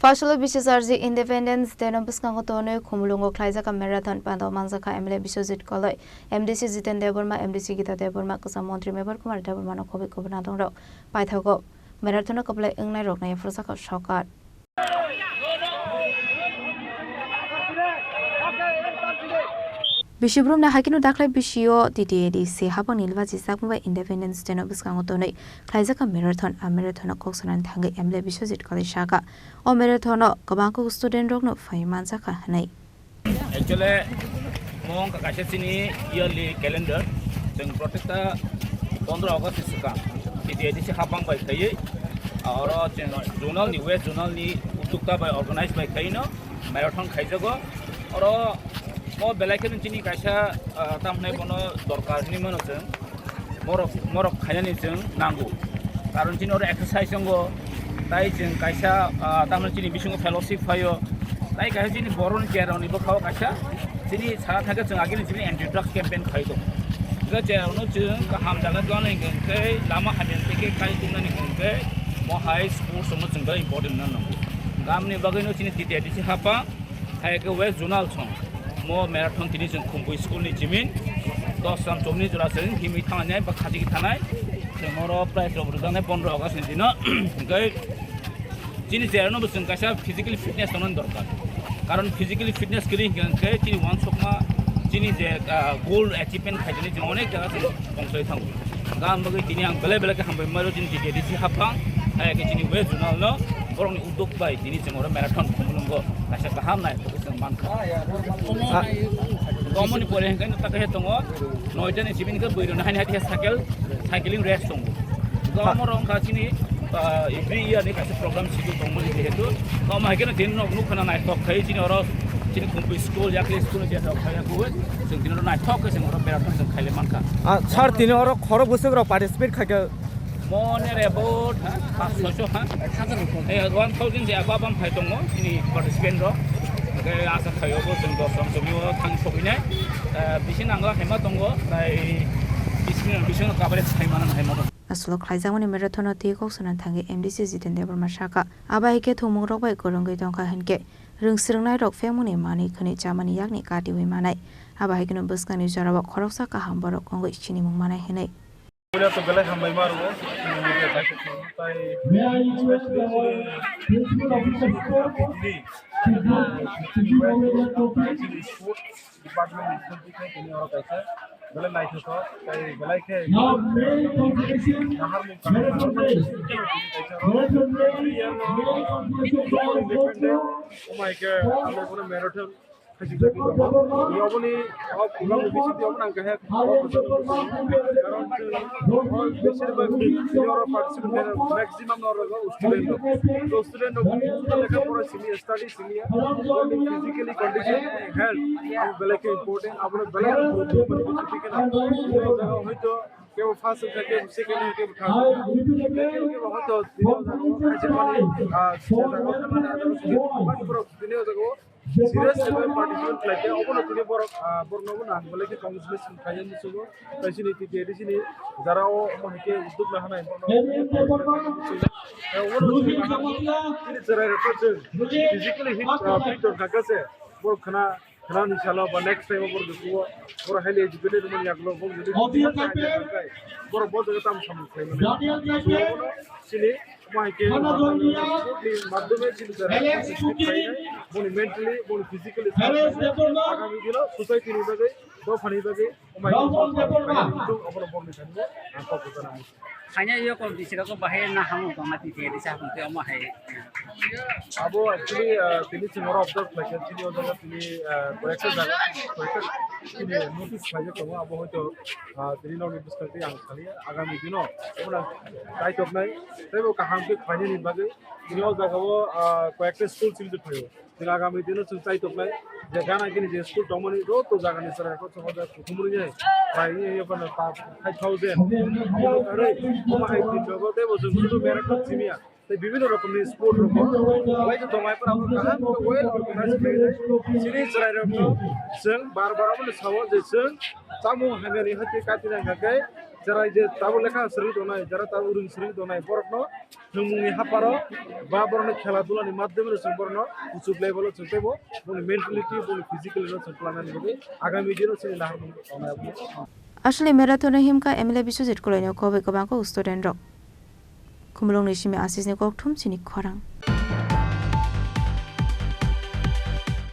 Partial Bishazarji Independence Denham Piskangotono, Kumulungo Klaizaka Marathon Pando Manzaka Emile Bishozit Koloi, MDC Zitan Deborma, MDC Gita Deborma, Kusamontri Member Kumar Debormano Kobe Cobanadoro, Paithago, Marathon Koble Inglai Rock Nayafrosaka Shokat. Bishubrum na hakino dakle bishio DDAD se habang nilwa jisakmuba Independence Day no biskangotonoi Klaizaka Marathon a marathon koksanan thangai emle bishozit kalishaka o marathon kabangko student rok no faiman saka hanai actually mong kakasya sini yearly calendar jeng protesta 15 August suka DDAD se habang bai khai aur zonal ni west zonal ni utukta bai organize bai khai no marathon khaijago aur mo belai ke chini kaisa tamne bono dorkar ni mano jeng morok khainani jeng nangu karon chini or exercise jongo tai jeng kaisa tamne chini bisungo fellowship phayo tai kaisa chini boron chair ni bo khaw kaisa chini sara thake jeng agini chini anti drugs campaign khaido ga chair no jeng ka ham jaga gane ke lama hamen ke kai tunani ke mo high school somo jeng ga important na nangu gamni bagino chini titi ati hapa hai ke west zonal song mo marathon tini jeng khumbu school ni jimin 10 ram chomni jora sen himi thanai ba khaji ki thanai semoro price of rudane 15 August ni dino gai jini jerno busung kaisa physically fitness tonon dorkar karon physically fitness kiri ke tini one shot ma jini je goal achievement khaijani jini onek jaga se bongsoi thangu gam bagi tini ang bele bele ke hambai maro jini didi hapang ai ke jini west zonal no borong udok bai tini semoro marathon khumulungo kaisa kaham nai focus man common pore kan ta ke tongo noitan sibin ke boiro nahani hati cycling race tongo gamorong ka chini every year ni kaisa program sidu tongo ni hetu kom hagen din no khana nai tok khai chini oro chini kumpu school yakle school je tok khai ku sing din nai tok ke sing oro marathon sing khaile manka sir tini oro khoro busuk ro participate khake more about 500 1000 je abam phai tongo chini participant ro asa khayo bo jeng dosam somio thang sokine bisin angga hema tongo dai bisin coverage haimana haimana Aslo Klaizamoni Marathon ti koksanan thangai MDC Zitan Deborma Shaka abai ke thumung rok bai korongoi tongka hanke rungsringnai rok femuni mani khani chamani yakni kati wi manai abai ke no buskani jarawa khoroksa ka hamborok kongoi chini mung manai henai Boleh tu belai hambai maru, media tak sesuai. Sport department ini orang kaisa, belai naik tu, kayak belai ke. Nahar oh my god, আমরা কোনো marathon খাইছি থাকি এই অবনি সব পুরো বেশি দিও না কাহে কারণ বেশিরভাগ সিনিয়র পার্টিসিপেন্ট ম্যাক্সিমাম নরগো স্টুডেন্ট লেখা পড়া senior study senior physically condition health বেলাকে ইম্পর্টেন্ট আমরা বেলাকে ঠিক না হয়তো কেউ ফার্স্ট থাকে সেকেন্ড কেউ থার্ড কেউ হয়তো খাইছে মানে serious level participant like open tuni borok bornogo na bole ke congratulation khayen sugo taisini ti edisini jarao mohike udduk na hanai physically fit or kakase bor khana inshallah ba next time bor duko bor highly educated man yaklo bor bor bod tam sam sini mohike মাধ্যমে চিন্তা করে mentally physically আগামী দিনে society নিবে দফানি দিবে hanya yo ko disira ko bahe na hamu ko mati te disa ko te mo hai abo actually tini tomorrow observe like tini oda tini correction jaga tini notice paje ko abo hoto tini no notice karte ang khali agami dino ona tai tok nai tebo kaham ke khani ni bage tini o jaga wo correction school childe phayo tini agami dino tai tok nai je gana kini je school tomoni ro to jaga ni sara ko choda kumuri jai pai ye pana 5000 are oma hai tin logo te bo judu marathon simia tai bibhinno rokomni sport roko lai to tomai par amro kahan to well organize play series rai roko jeng bar bar amne sawo je jeng samu hameri hati katina gagai যারা এই যে তাবো লেখা শরীর দোনায় যারা তাবো room শরীর দোনায় বরণ নমুনি হাপারো বা বরণ খেলাধুলার মাধ্যমে রসুন বরণ উঁচু লেভেল চলতেবো বলি মেন্টালিটি বলি ফিজিক্যালি রসুন প্ল্যান হবে আগামী দিনও সেই লাহার আসলে ম্যারাথনে হিমকা এমএলএ বিশ্বজিৎ কলাইনো কবে কবাঙ্ক স্টুডেন্ট রক খুমলং নিশিমে আশিসনি ককথুম চিনি খরাং